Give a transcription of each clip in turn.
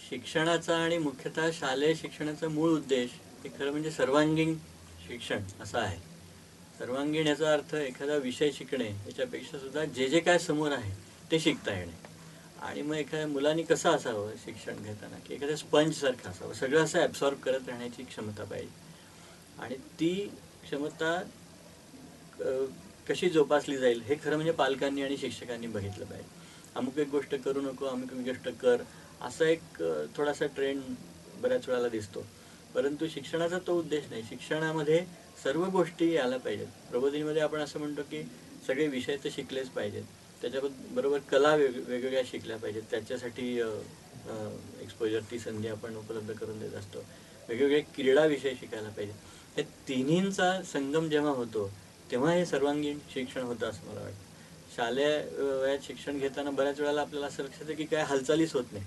शिक्षणाचा आणि मुख्यतः शालेय शिक्षणाचा मूळ उद्देश हे खरं म्हणजे सर्वांगीण शिक्षण असा आहे. सर्वांगीण याचा अर्थ एखादा विषय शिकणे याच्यापेक्षा सुद्धा जे जे काय समोर आहे ते शिकता येणे. आणि मग एखाद्या मुलांनी कसं असावं शिक्षण घेताना, की एखाद्या स्पंजसारखं असावं, सगळं असं ॲब्सॉर्ब करत राहण्याची क्षमता पाहिजे. आणि ती क्षमता कशी जोपासली जाईल हे खरं म्हणजे पालकांनी आणि शिक्षकांनी बघितलं पाहिजे. अमुक एक गोष्ट करू नको, अमुक एक गोष्ट कर, असा एक थोडासा ट्रेंड बऱ्याच वेळेला दिसतो. परंतु शिक्षणाचा तो उद्देश नाही. शिक्षणामध्ये सर्व गोष्टी यायला पाहिजेत. प्रबोधिनीमध्ये आपण असं म्हणतो की सगळे विषय तर शिकलेच पाहिजेत, त्याच्याबरोबर कला वेगवेगळ्या शिकल्या पाहिजेत. त्याच्यासाठी एक्सपोजर, ती संधी आपण उपलब्ध करून देत असतो. वेगवेगळे क्रीडा विषय शिकायला पाहिजे. हे तिन्हींचा संगम जेव्हा होतो तेव्हा हे सर्वांगीण शिक्षण होतं असं मला वाटतं. शालेय वयात शिक्षण घेताना बऱ्याच वेळेला आपल्याला असं लक्षात येतं की काय हालचालीच होत नाही.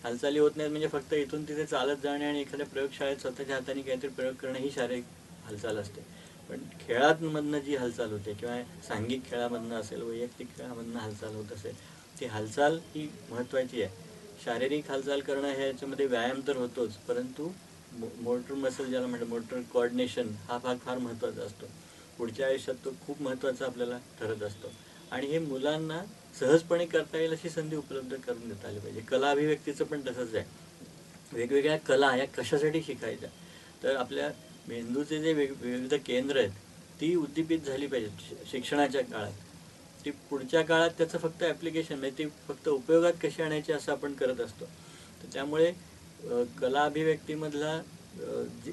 हालचाली होत नाहीत म्हणजे फक्त इथून तिथे चालत जाणे आणि एखाद्या प्रयोगशाळेत स्वतःच्या हाताने काहीतरी प्रयोग करणे ही शारीरिक हालचाल असते. पण खेळांमधनं जी हालचाल होते किंवा सांघिक खेळामधनं असेल, वैयक्तिक खेळामधनं हालचाल होत असेल, ती हालचाल ही महत्त्वाची आहे. शारीरिक हालचाल करणं ह्याच्यामध्ये व्यायाम तर होतोच, परंतु मोटर मसल ज्याला म्हणतात, मोटर कोऑर्डिनेशन, हा भाग फार महत्त्वाचा असतो. पुढच्या आयुष्यात तो खूप महत्त्वाचा आपल्याला ठरत असतो. आणि हे मुलांना सहजपणे करता येईल अशी संधी उपलब्ध करून देता आली पाहिजे. कला अभिव्यक्तीचं पण तसंच आहे. वेगवेगळ्या कला या कशासाठी शिकायच्या, तर आपल्या मेंदूचे जे विविध केंद्र आहेत ती उद्दीपित झाली पाहिजेत शिक्षणाच्या काळात. ती पुढच्या काळात त्याचं फक्त ॲप्लिकेशन नाही, ती फक्त उपयोगात कशी आणायची असं आपण करत असतो. तर त्यामुळे कला अभिव्यक्तीमधला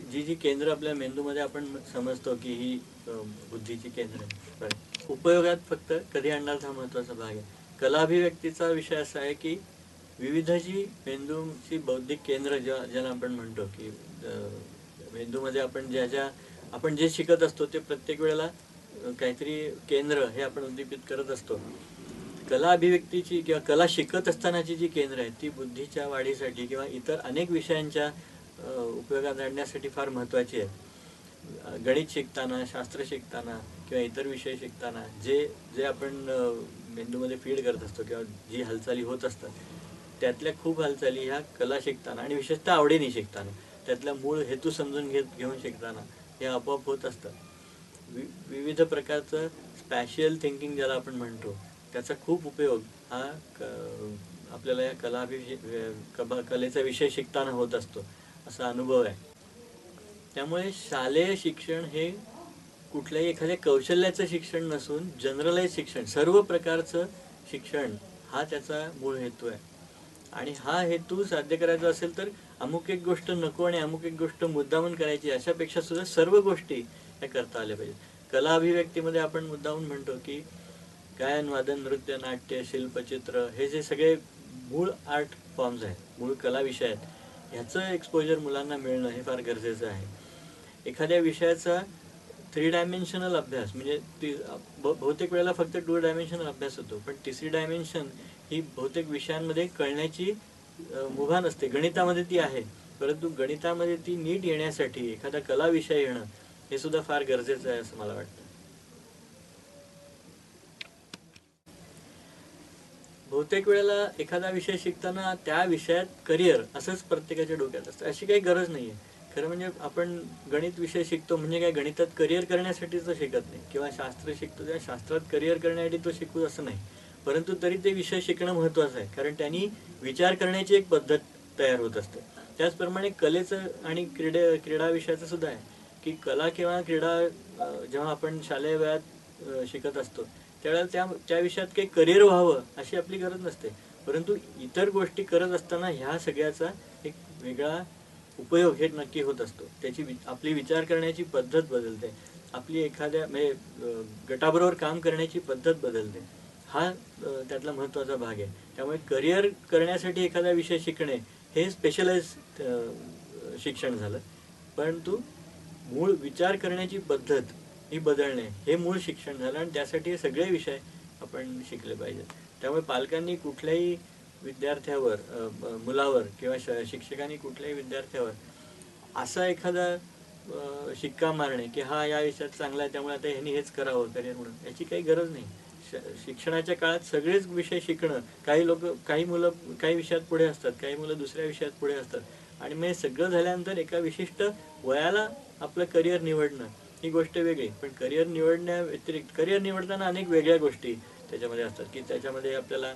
जी जी केंद्र आपल्या मेंदूमध्ये आपण समजतो की ही बुद्धीची केंद्र आहे, उपयोगात फक्त कधी आणणार हा महत्त्वाचा भाग आहे. कला अभिव्यक्तीचा विषय असा आहे की विविध जी मेंदूची बौद्धिक केंद्र ज्याला आपण म्हणतो की मेंदूमध्ये आपण जे शिकत असतो ते प्रत्येक वेळेला काहीतरी केंद्र हे आपण उद्दीपित करत असतो. कला अभिव्यक्तीची किंवा कला शिकत असतानाची जी केंद्र आहेत ती बुद्धीच्या वाढीसाठी किंवा इतर अनेक विषयांच्या उपयोगात आणण्यासाठी फार महत्त्वाची आहे. गणित शिकताना, शास्त्र शिकताना किंवा इतर विषय शिकताना जे जे आपण मेंदूमध्ये फीड करत असतो किंवा जी हालचाली होत असतात त्यातल्या खूप हालचाली ह्या कला शिकताना आणि विशेषतः आवडीने शिकताना, त्यातला मूळ हेतू समजून घेऊन शिकताना हे आपोआप होत असतात. विविध प्रकारचं स्पॅशियल थिंकिंग ज्याला आपण म्हणतो त्याचा खूप उपयोग हा आपल्याला या कलेचा विषय शिकताना होत असतो असा अनुभव आहे. त्यामुळे शालेय शिक्षण हे कुठल्याही एखाद्या कौशल्याचं शिक्षण नसून जनरलाइज शिक्षण, सर्व प्रकारचं शिक्षण हा त्याचा मूळ हेतू आहे. आणि हा हेतू साध्य करायचा असेल तर अमुक एक गोष्ट नको आणि अमुक एक गोष्ट मुद्दामून करायची अशापेक्षा सुद्धा सर्व गोष्टी ह्या करता आल्या पाहिजेत. कला अभिव्यक्तीमध्ये आपण मुद्दामून म्हणतो की गायन, वादन, नृत्य, नाट्य, शिल्प, चित्र हे जे सगळे मूळ आर्ट फॉर्म्स आहेत, मूळ कला विषय आहेत, ह्याचं एक्सपोजर मुलांना मिळणं हे फार गरजेचं आहे. एखाद्या विषयाचा 3 डायमेन्शनल अभ्यास म्हणजे बहुतेक वेळेला फक्त 2 डायमेन्शनल अभ्यास होतो, पण तिसरी डायमेन्शन ही बहुतेक विषयांमध्ये कळण्याची मुभा नसते. गणितामध्ये ती आहे, परंतु गणितामध्ये ती नीट येण्यासाठी एखादा कला विषय येणं हे सुद्धा फार गरजेचं आहे असं मला वाटतं. बहुतेक वेळेला एखादा विषय शिकताना त्या विषयात करिअर असंच प्रत्येकाच्या डोक्यात असतं. अशी काही गरज नाही आहे. खरं म्हणजे आपण गणित विषय शिकतो म्हणजे काय गणितात करिअर करण्यासाठीच शिकत नाही, किंवा शास्त्र शिकतो त्या शास्त्रात करिअर करण्यासाठी तो शिकू असं नाही. परंतु तरी ते विषय शिकणं महत्त्वाचं आहे, कारण त्यांनी विचार करण्याची एक पद्धत तयार होत असते. त्याचप्रमाणे कलेचं आणि क्रीडा विषयाचं सुद्धा आहे की कला किंवा क्रीडा जेव्हा आपण शालेय वयात शिकत असतो त्यावेळेला त्या विषयात काही करिअर व्हावं अशी आपली गरज नसते, परंतु इतर गोष्टी करत असताना ह्या सगळ्याचा एक वेगळा उपयोग हे नक्की होत असतो. त्याची आपली विचार करण्याची पद्धत बदलते, आपली एखाद्या म्हणजे गटाबरोबर काम करण्याची पद्धत बदलते. हा त्यातला महत्त्वाचा भाग आहे. त्यामुळे करिअर करण्यासाठी एखादा विषय शिकणे हे स्पेशलाइज शिक्षण झालं, परंतु मूळ विचार करण्याची पद्धत ही बदलणे हे मूळ शिक्षण झालं आणि त्यासाठी हे सगळे विषय आपण शिकले पाहिजेत. त्यामुळे पालकांनी कुठल्याही विद्यार्थ्यावर, मुलावर किंवा शिक्षकांनी कुठल्याही विद्यार्थ्यावर असा एखादा शिक्का मारणे की हा या विषयात चांगला आहे त्यामुळे आता ह्यांनी हेच करावं करिअर म्हणून, याची काही गरज नाही. शिक्षणाच्या काळात सगळेच विषय शिकणं, काही मुलं काही विषयात पुढे असतात, काही मुलं दुसऱ्या विषयात पुढे असतात आणि मग हे सगळं झाल्यानंतर एका विशिष्ट वयाला आपलं करिअर निवडणं ही गोष्ट वेगळी. पण करिअर निवडण्या व्यतिरिक्त करिअर निवडताना अनेक वेगळ्या गोष्टी त्याच्यामध्ये असतात, की त्याच्यामध्ये आपल्याला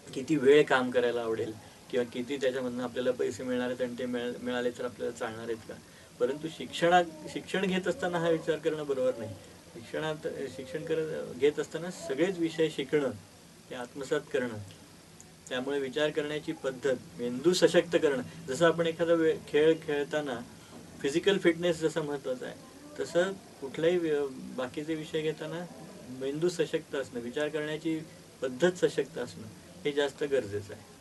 किती वेळ काम करायला आवडेल किंवा किती त्याच्यामधनं आपल्याला पैसे मिळणार आहेत आणि ते मिळाले तर आपल्याला चालणार आहेत का. परंतु शिक्षण घेत असताना हा विचार करणं बरोबर नाही. शिक्षण घेत असताना सगळेच विषय शिकणं, ते आत्मसात करणं, त्यामुळे विचार करण्याची पद्धत, मेंदू सशक्त करणं. जसं आपण एखादा खेळ खेळताना फिजिकल फिटनेस जसा महत्त्वाचा आहे, तसं कुठलाही बाकीचे विषय घेताना मेंदू सशक्त असणं, विचार करण्याची पद्धत सशक्त असणं हे जास्त गरजेचं आहे.